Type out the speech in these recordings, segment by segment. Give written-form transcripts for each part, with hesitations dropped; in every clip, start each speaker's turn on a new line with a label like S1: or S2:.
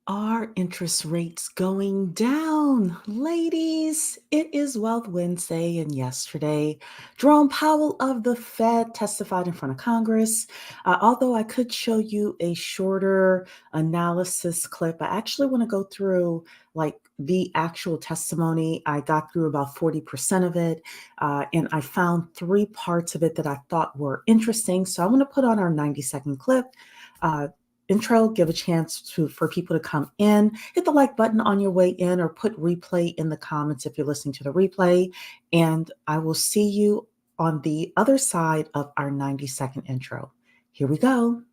S1: Are interest rates going down? Ladies, it is Wealth Wednesday, and yesterday, Jerome Powell of the Fed testified in front of Congress. Although I could show you a shorter analysis clip, I actually want to go through like the actual testimony. I got through about 40% of it, and I found three parts of it that I thought were interesting. So I'm going to put on our 90-second clip. Intro, give a chance for people to come in. Hit the like button on your way in or put replay in the comments if you're listening to the replay. And I will see you on the other side of our 90-second intro. Here we go.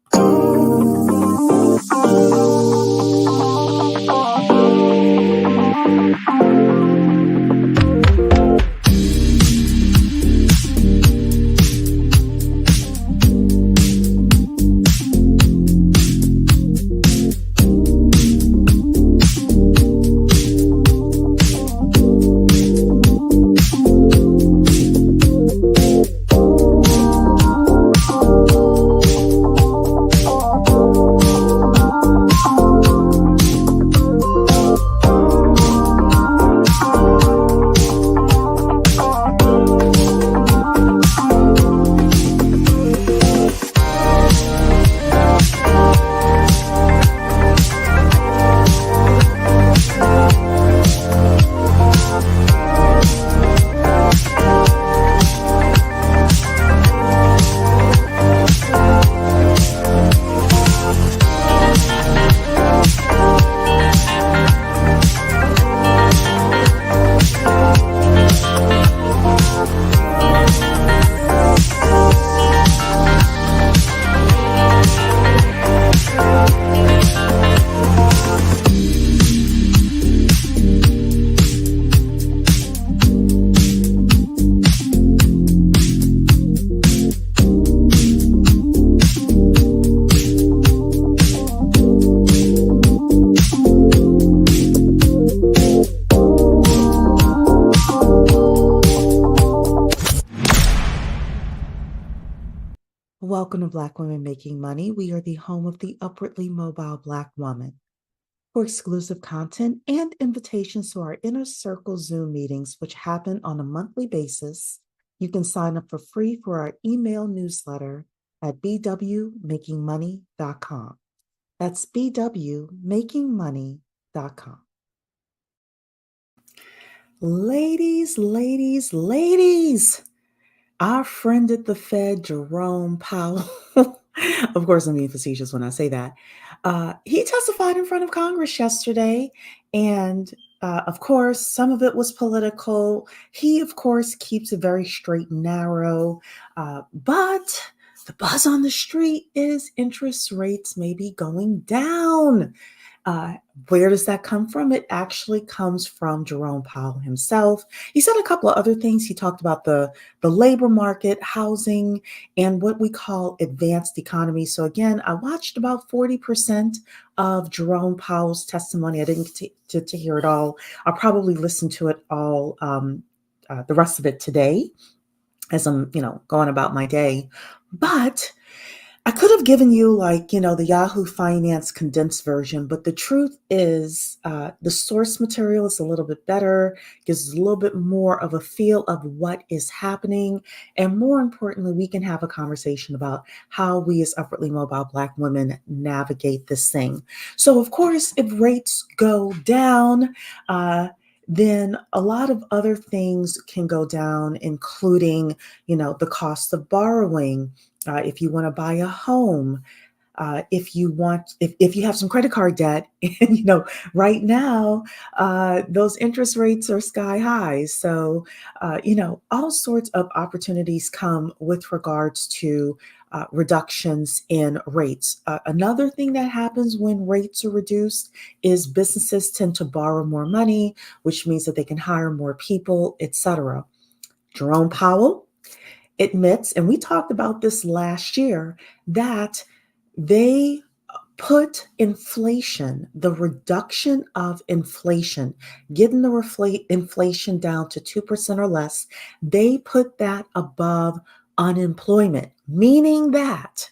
S1: Welcome to Black Women Making Money. We are the home of the upwardly mobile Black woman. For exclusive content and invitations to our Inner Circle Zoom meetings, which happen on a monthly basis, you can sign up for free for our email newsletter at bwmakingmoney.com. That's bwmakingmoney.com. Ladies, our friend at the Fed, Jerome Powell, of course, I'm being facetious when I say that, he testified in front of Congress yesterday, and of course, some of it was political. He, of course, keeps it very straight and narrow, but the buzz on the street is interest rates may be going down. Where does that come from? It actually comes from Jerome Powell himself. He said a couple of other things. He talked about the labor market, housing, and what we call advanced economy. So again, I watched about 40% of Jerome Powell's testimony. I didn't get to hear it all. I'll probably listen to it all, the rest of it today as I'm, going about my day. But I could have given you the Yahoo Finance condensed version, but the truth is the source material is a little bit better, gives us a little bit more of a feel of what is happening. And more importantly, we can have a conversation about how we as upwardly mobile Black women navigate this thing. So of course, if rates go down, then a lot of other things can go down, including, the cost of borrowing. If you want to buy a home, if you have some credit card debt, and right now those interest rates are sky high. So all sorts of opportunities come with regards to reductions in rates. Another thing that happens when rates are reduced is businesses tend to borrow more money, which means that they can hire more people, etc. Jerome Powell admits, and we talked about this last year, that they put inflation, the reduction of inflation, getting the inflation down to 2% or less, they put that above unemployment, meaning that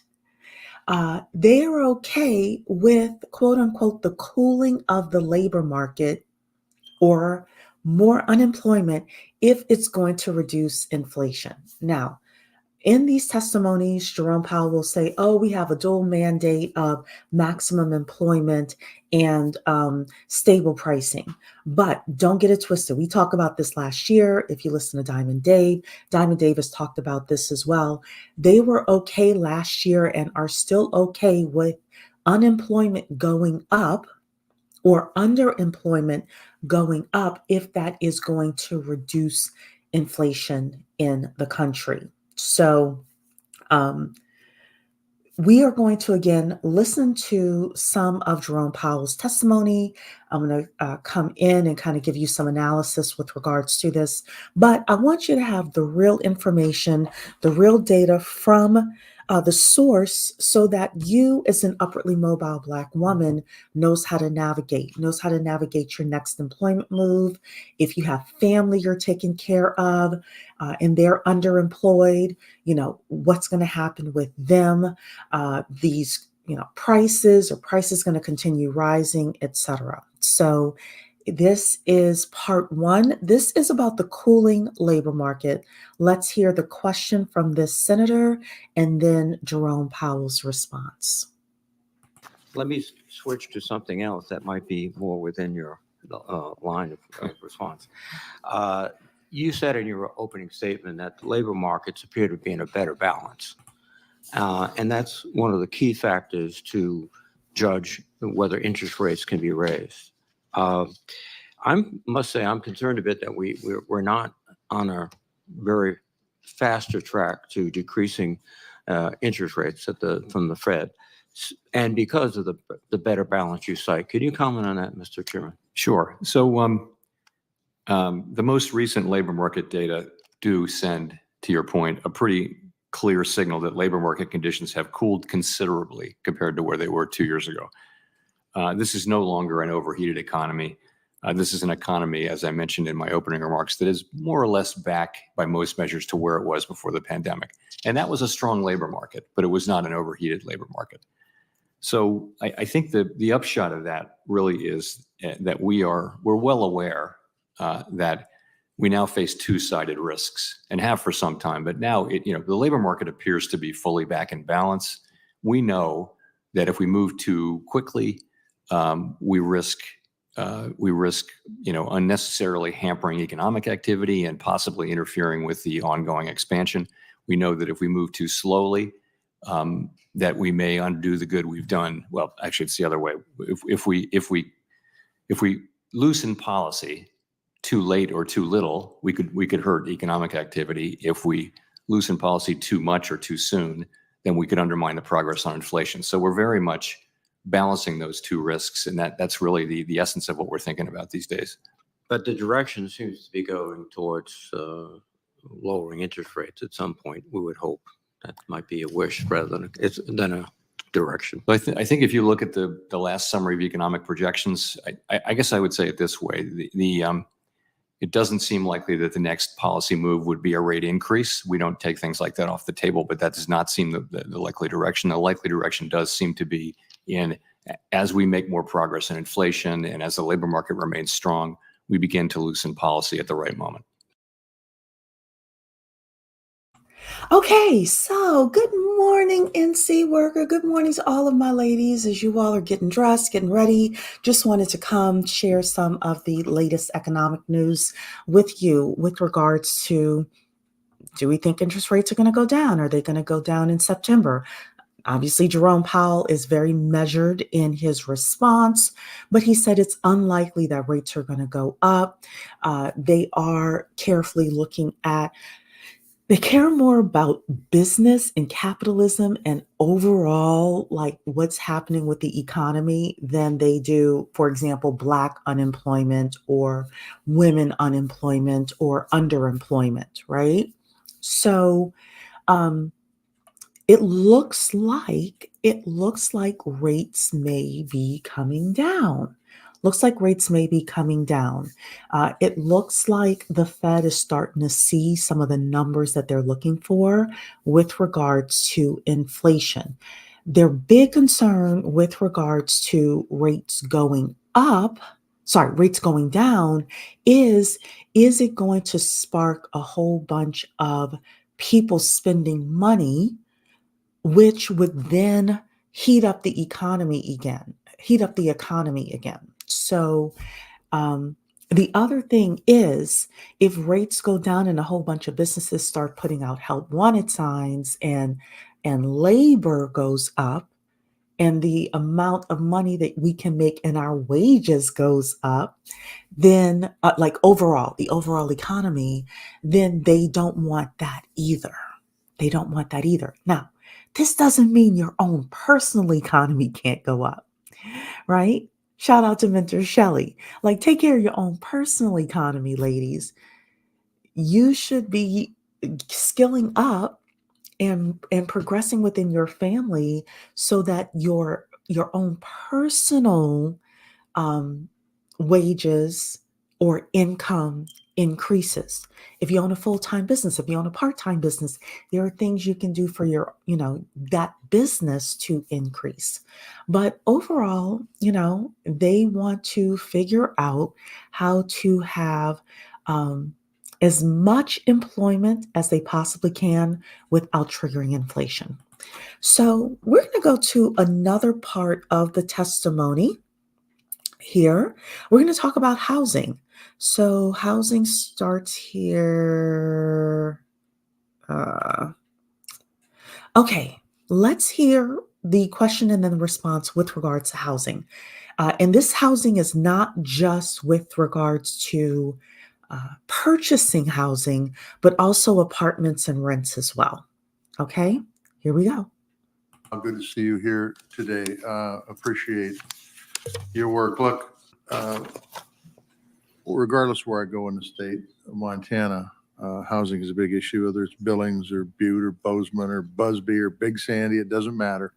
S1: they are okay with, quote unquote, the cooling of the labor market or more unemployment if it's going to reduce inflation. Now, in these testimonies, Jerome Powell will say, oh, we have a dual mandate of maximum employment and stable pricing. But don't get it twisted. We talked about this last year. If you listen to Diamond Dave has talked about this as well. They were okay last year and are still okay with unemployment going up or underemployment going up if that is going to reduce inflation in the country. So, um, we are going to again listen to some of Jerome Powell's testimony. I'm going to come in and kind of give you some analysis with regards to this, but I want you to have the real information, the real data from the source so that you, as an upwardly mobile Black woman, knows how to navigate your next employment move. If you have family you're taking care of and they're underemployed, what's going to happen with them, these prices going to continue rising, etc. So this is part one. This is about the cooling labor market. Let's hear the question from this senator and then Jerome Powell's response.
S2: Let me switch to something else that might be more within your line of response. You said in your opening statement that the labor markets appear to be in a better balance. And that's one of the key factors to judge whether interest rates can be raised. I must say I'm concerned a bit that we're not on a very faster track to decreasing interest rates from the Fed, and because of the better balance you cite. Could you comment on that, Mr. Chairman?
S3: Sure. So the most recent labor market data do send, to your point, a pretty clear signal that labor market conditions have cooled considerably compared to where they were 2 years ago. This is no longer an overheated economy. This is an economy, as I mentioned in my opening remarks, that is more or less back by most measures to where it was before the pandemic. And that was a strong labor market, but it was not an overheated labor market. So I think the upshot of that really is that we're well aware that we now face two-sided risks and have for some time. But now the labor market appears to be fully back in balance. We know that if we move too quickly, we risk unnecessarily hampering economic activity and possibly interfering with the ongoing expansion. We know that if we move too slowly, that we may undo the good we've done. Well, actually, it's the other way. If we loosen policy too late or too little, we could hurt economic activity. If we loosen policy too much or too soon, then we could undermine the progress on inflation. So we're very much balancing those two risks, and that's really the essence of what we're thinking about these days.
S2: But the direction seems to be going towards lowering interest rates at some point. We would hope that might be a wish rather than a direction.
S3: I think if you look at the last summary of economic projections, I guess I would say it this way: it doesn't seem likely that the next policy move would be a rate increase. We don't take things like that off the table, but that does not seem the likely direction. The likely direction does seem to be as we make more progress in inflation and as the labor market remains strong, we begin to loosen policy at the right moment.
S1: Okay, so good morning, NC worker. Good morning to all of my ladies as you all are getting dressed, getting ready. Just wanted to come share some of the latest economic news with you with regards to, do we think interest rates are going to go down? Are they going to go down in September? Obviously, Jerome Powell is very measured in his response, but he said it's unlikely that rates are going to go up. They are carefully looking at, they care more about business and capitalism and overall, like what's happening with the economy than they do, for example, Black unemployment or women unemployment or underemployment, right? So, it looks like rates may be coming down. It looks like the Fed is starting to see some of the numbers that they're looking for with regards to inflation. Their big concern with regards to rates going down is it going to spark a whole bunch of people spending money, which would then heat up the economy again. So um, the other thing is, if rates go down and a whole bunch of businesses start putting out help wanted signs, and labor goes up, and the amount of money that we can make in our wages goes up, then like the overall economy, then they don't want that either. They don't want that either. Now, this doesn't mean your own personal economy can't go up, right? Shout out to Mentor Shelley. Like, take care of your own personal economy, ladies. You should be skilling up and progressing within your family so that your own personal um, wages or income increases. If you own a full-time business, if you own a part-time business, there are things you can do for that business to increase. But overall, they want to figure out how to have as much employment as they possibly can without triggering inflation. So we're going to go to another part of the testimony here. We're going to talk about housing. So housing starts here. Okay, let's hear the question and then the response with regards to housing. And this housing is not just with regards to purchasing housing, but also apartments and rents as well. Okay, here we go.
S4: Good to see you here today. Appreciate your work. Look, regardless where I go in the state of Montana, housing is a big issue, whether it's Billings or Butte or Bozeman or Busby or Big Sandy, it doesn't matter.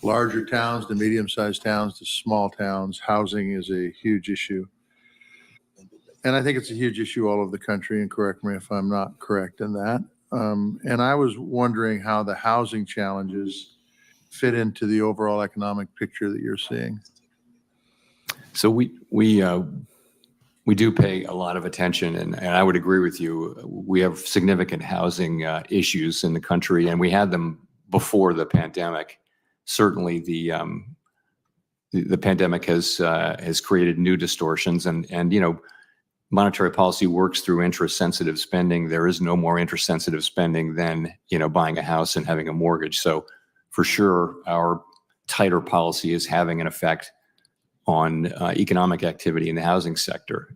S4: Larger towns to medium-sized towns to small towns, housing is a huge issue. And I think it's a huge issue all over the country, and correct me if I'm not correct in that. And I was wondering how the housing challenges fit into the overall economic picture that you're seeing.
S3: So we do pay a lot of attention, and I would agree with you. We have significant housing issues in the country, and we had them before the pandemic. Certainly, the pandemic has created new distortions, and monetary policy works through interest-sensitive spending. There is no more interest-sensitive spending than buying a house and having a mortgage. So, for sure, our tighter policy is having an effect on economic activity in the housing sector.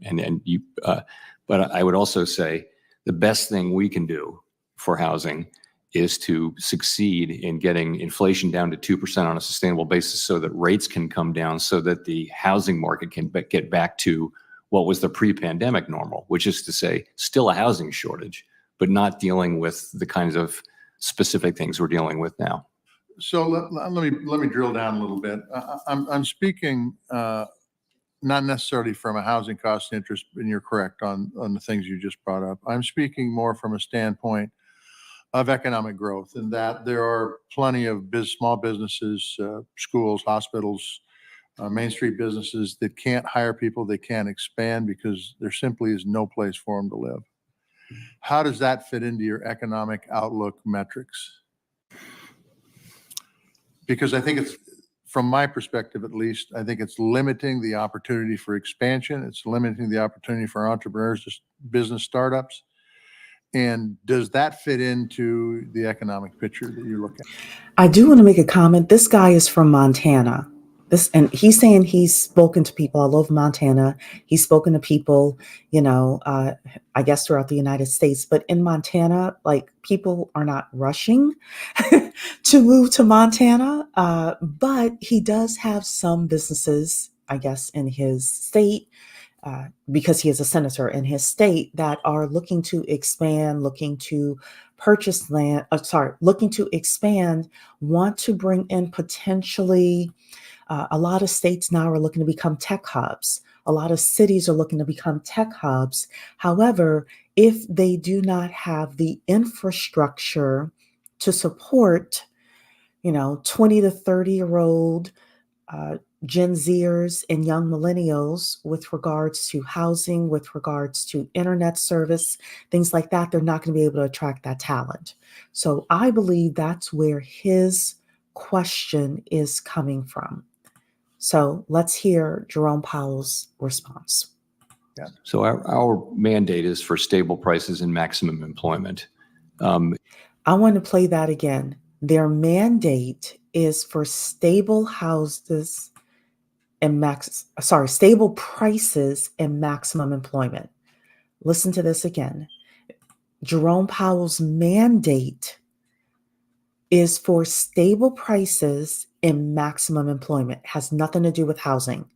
S3: But I would also say the best thing we can do for housing is to succeed in getting inflation down to 2% on a sustainable basis so that rates can come down, so that the housing market can get back to what was the pre-pandemic normal, which is to say still a housing shortage, but not dealing with the kinds of specific things we're dealing with now.
S4: So let me drill down a little bit. I'm speaking not necessarily from a housing cost interest, and you're correct on the things you just brought up. I'm speaking more from a standpoint of economic growth, and that there are plenty of small businesses, schools, hospitals, Main Street businesses that can't hire people, they can't expand because there simply is no place for them to live. How does that fit into your economic outlook metrics? Because I think it's, from my perspective at least, I think it's limiting the opportunity for expansion. It's limiting the opportunity for entrepreneurs, business startups. And does that fit into the economic picture that you look at?
S1: I do want to make a comment. This guy is from Montana. And he's saying he's spoken to people all over Montana. He's spoken to people, I guess throughout the United States. But in Montana, like, people are not rushing to move to Montana. But he does have some businesses, I guess, in his state, because he is a senator in his state, that are looking to expand, looking to purchase land, looking to expand, want to bring in potentially. A lot of states now are looking to become tech hubs. A lot of cities are looking to become tech hubs. However, if they do not have the infrastructure to support 20 to 30-year-old Gen Zers and young millennials with regards to housing, with regards to internet service, things like that, they're not going to be able to attract that talent. So I believe that's where his question is coming from. So let's hear Jerome Powell's response.
S3: So our mandate is for stable prices and maximum employment.
S1: I want to play that again. Their mandate is for stable houses and stable prices and maximum employment. Listen to this again. Jerome Powell's mandate is for stable prices and maximum employment. It has nothing to do with housing.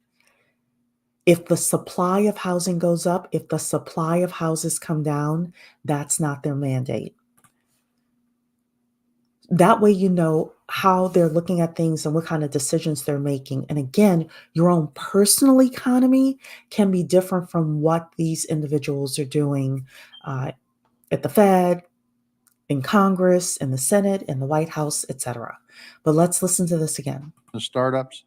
S1: If the supply of housing goes up, if the supply of houses come down, that's not their mandate. That way you know how they're looking at things and what kind of decisions they're making. And again, your own personal economy can be different from what these individuals are doing at the Fed, in Congress, in the Senate, in the White House, etc. But let's listen to this again.
S4: The startups.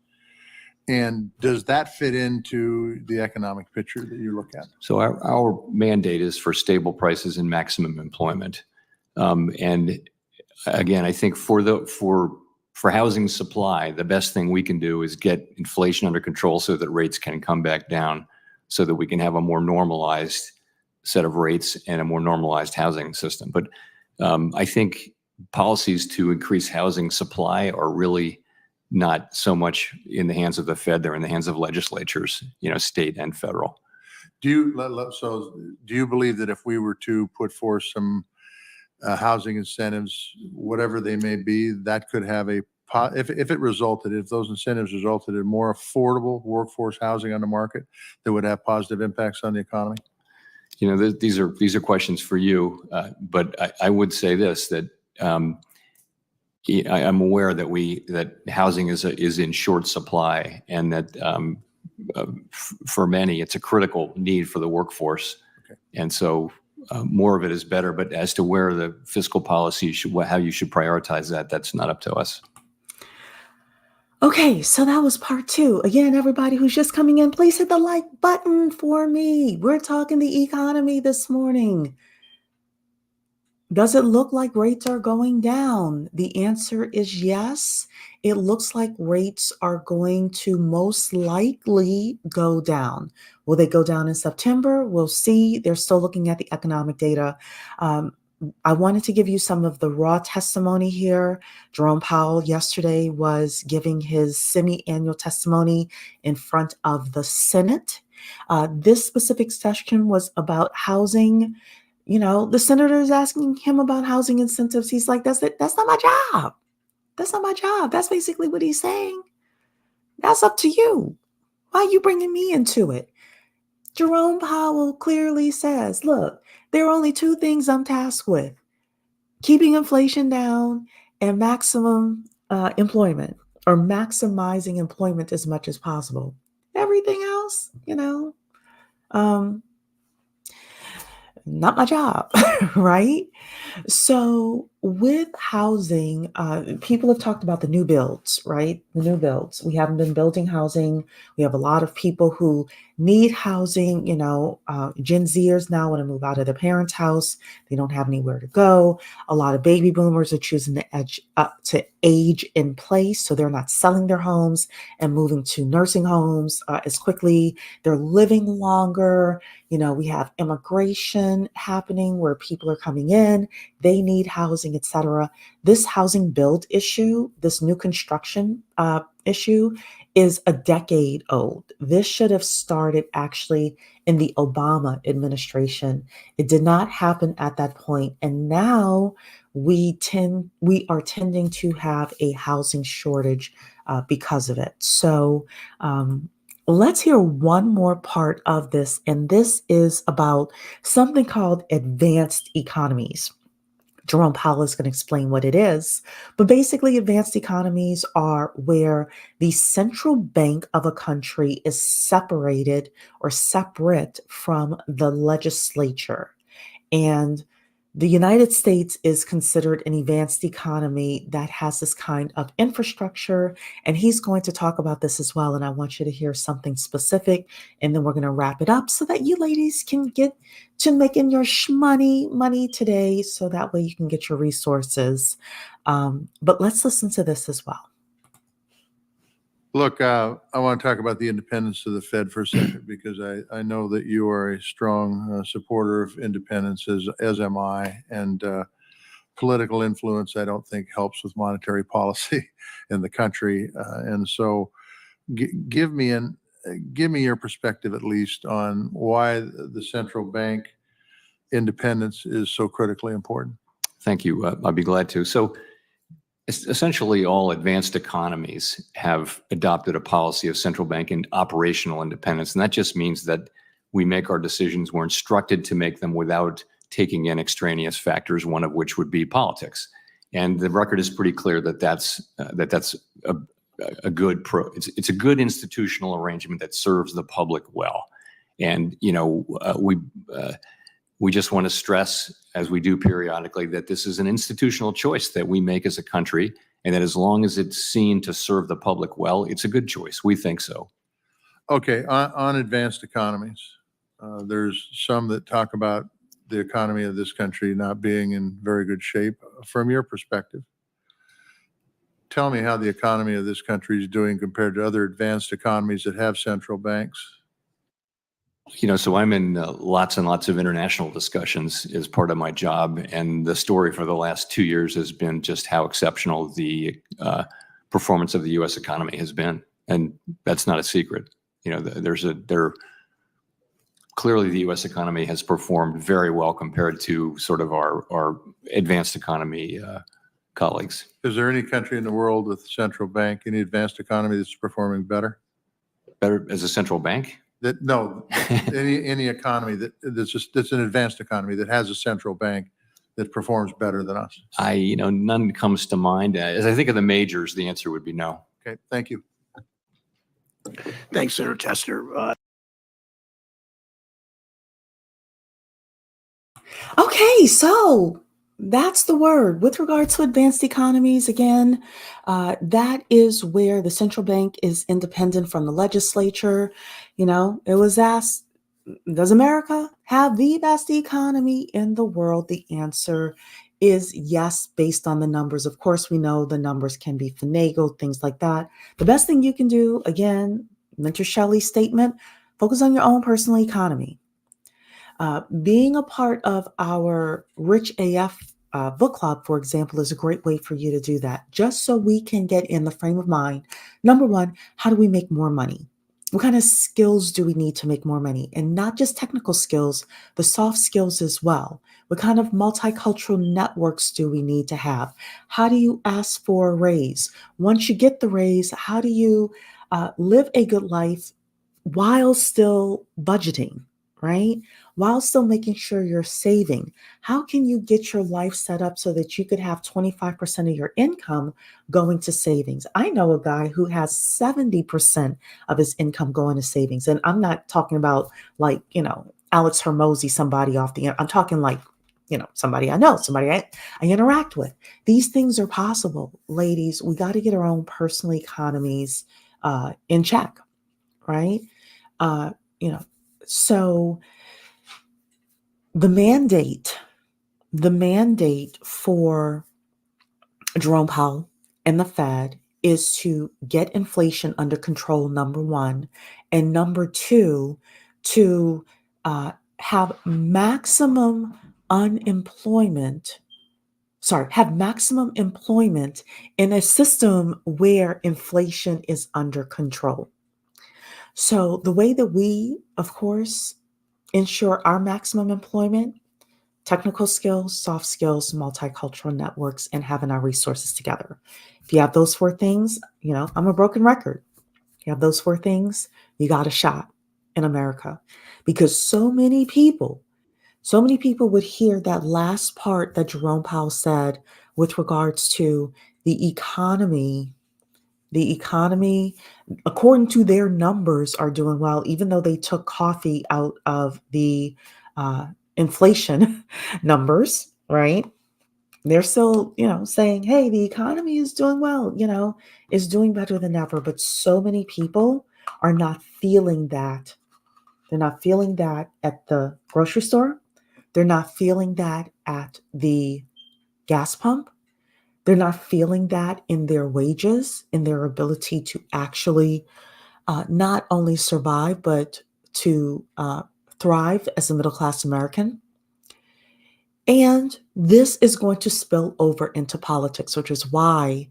S4: And does that fit into the economic picture that you look at?
S3: So our mandate is for stable prices and maximum employment. And again, I think for housing supply, the best thing we can do is get inflation under control so that rates can come back down, so that we can have a more normalized set of rates and a more normalized housing system. But I think policies to increase housing supply are really not so much in the hands of the Fed; they're in the hands of legislatures, state and federal.
S4: Do you believe that if we were to put forth some housing incentives, whatever they may be, that could have if those incentives resulted in more affordable workforce housing on the market, that would have positive impacts on the economy?
S3: These are questions for you, but I would say this, that I'm aware that housing is in short supply, and that for many it's a critical need for the workforce.
S4: Okay.
S3: And so more of it is better. But as to where the fiscal policy how you should prioritize that, that's not up to us.
S1: Okay, so that was part 2. Again, everybody who's just coming in, please hit the like button for me. We're talking the economy this morning. Does it look like rates are going down? The answer is yes. It looks like rates are going to most likely go down. Will they go down in September? We'll see. They're still looking at the economic data. I wanted to give you some of the raw testimony here. Jerome Powell yesterday was giving his semi-annual testimony in front of the Senate. This specific session was about housing. The senator is asking him about housing incentives. He's like, that's it. That's not my job. That's not my job. That's basically what he's saying. That's up to you. Why are you bringing me into it? Jerome Powell clearly says, look, there are only 2 things I'm tasked with: keeping inflation down and maximum employment, or maximizing employment as much as possible. Everything else, not my job, right? So with housing, people have talked about the new builds, right? The new builds. We haven't been building housing. We have a lot of people who need housing. Gen Zers now want to move out of their parents' house. They don't have anywhere to go. A lot of baby boomers are choosing to age in place, so they're not selling their homes and moving to nursing homes as quickly. They're living longer. We have immigration happening where people are coming in. They need housing, etc. This housing build issue, this new construction issue, is a decade old. This should have started actually in the Obama administration. It did not happen at that point, and now we are tending to have a housing shortage because of it. So let's hear one more part of this, and this is about something called advanced economies. Jerome Powell is going to explain what it is, but basically advanced economies are where the central bank of a country is separated or separate from the legislature. And The United States is considered an advanced economy that has this kind of infrastructure, and he's going to talk about this as well. And I want you to hear something specific, and then we're going to wrap it up so that you ladies can get to making your money today, so that way you can get your resources. But let's listen to this as well.
S4: Look, I want to talk about the independence of the Fed for a second, because I know that you are a strong supporter of independence, as am I. And political influence, I don't think, helps with monetary policy in the country. And so give me your perspective, at least, on why the central bank independence is so critically important.
S3: Thank you. I'd be glad to. So essentially, all advanced economies have adopted a policy of central bank and operational independence. And that just means that we make our decisions, we're instructed to make them without taking in extraneous factors, one of which would be politics. And the record is pretty clear that that's a good it's a good institutional arrangement that serves the public well. And we just want to stress, as we do periodically, that this is an institutional choice that we make as a country, and that as long as it's seen to serve the public well, it's a good choice. We think so.
S4: Okay, on advanced economies, there's some that talk about the economy of this country not being in very good shape. From your perspective, tell me how the economy of this country is doing compared to other advanced economies that have central banks.
S3: So I'm in lots and lots of international discussions as part of my job. And the story for the last 2 years has been just how exceptional the performance of the U.S. economy has been. And that's not a secret. Clearly the U.S. economy has performed very well compared to sort of our advanced economy colleagues.
S4: Is there any country in the world with a central bank, any advanced economy that's performing better?
S3: Better as a central bank?
S4: Any economy that's an advanced economy that has a central bank that performs better than us?
S3: None comes to mind. As I think of the majors, the answer would be no.
S4: Okay, thank you.
S5: Thanks, Senator Tester.
S1: Okay, so that's the word. With regard to advanced economies, again, that is where the central bank is independent from the legislature. It was asked, does America have the best economy in the world? The answer is yes, based on the numbers. Of course, we know the numbers can be finagled, things like that. The best thing you can do, again, Mentor Shelley's statement, focus on your own personal economy. Being a part of our Rich AF book club, for example, is a great way for you to do that, just so we can get in the frame of mind. Number one, how do we make more money? What kind of skills do we need to make more money? And not just technical skills, but soft skills as well. What kind of multicultural networks do we need to have? How do you ask for a raise? Once you get the raise, how do you live a good life while still budgeting, right? While still making sure you're saving? How can you get your life set up so that you could have 25% of your income going to savings? I know a guy who has 70% of his income going to savings. And I'm not talking about like, Alex Hermosi, somebody off the, I'm talking like, somebody I know, somebody I interact with. These things are possible. Ladies, we got to get our own personal economies in check, right? So the mandate for Jerome Powell and the Fed is to get inflation under control, number one, and number two, to have maximum employment in a system where inflation is under control. So the way that we, of course, ensure our maximum employment, technical skills, soft skills, multicultural networks, and having our resources together. If you have those four things, I'm a broken record. You have those four things, you got a shot in America. Because so many people would hear that last part that Jerome Powell said with regards to the economy, according to their numbers, are doing well, even though they took coffee out of the inflation numbers, right? They're still, saying, hey, the economy is doing well, is doing better than ever. But so many people are not feeling that. They're not feeling that at the grocery store. They're not feeling that at the gas pump. They're not feeling that in their wages, in their ability to actually not only survive, but to thrive as a middle class American. And this is going to spill over into politics, which is why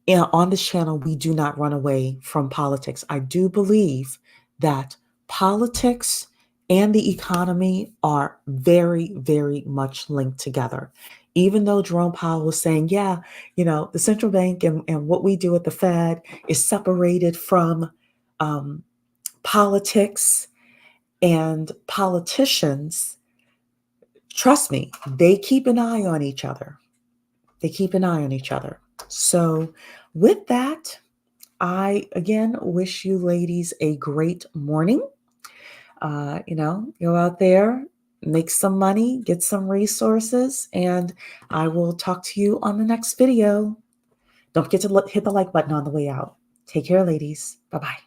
S1: on this channel, we do not run away from politics. I do believe that politics and the economy are very, very much linked together. Even though Jerome Powell was saying, yeah, the central bank and what we do at the Fed is separated from politics and politicians, trust me, they keep an eye on each other. They keep an eye on each other. So with that, I again wish you ladies a great morning. Go out there, make some money, get some resources, and I will talk to you on the next video. Don't forget to hit the like button on the way out. Take care, ladies. Bye-bye.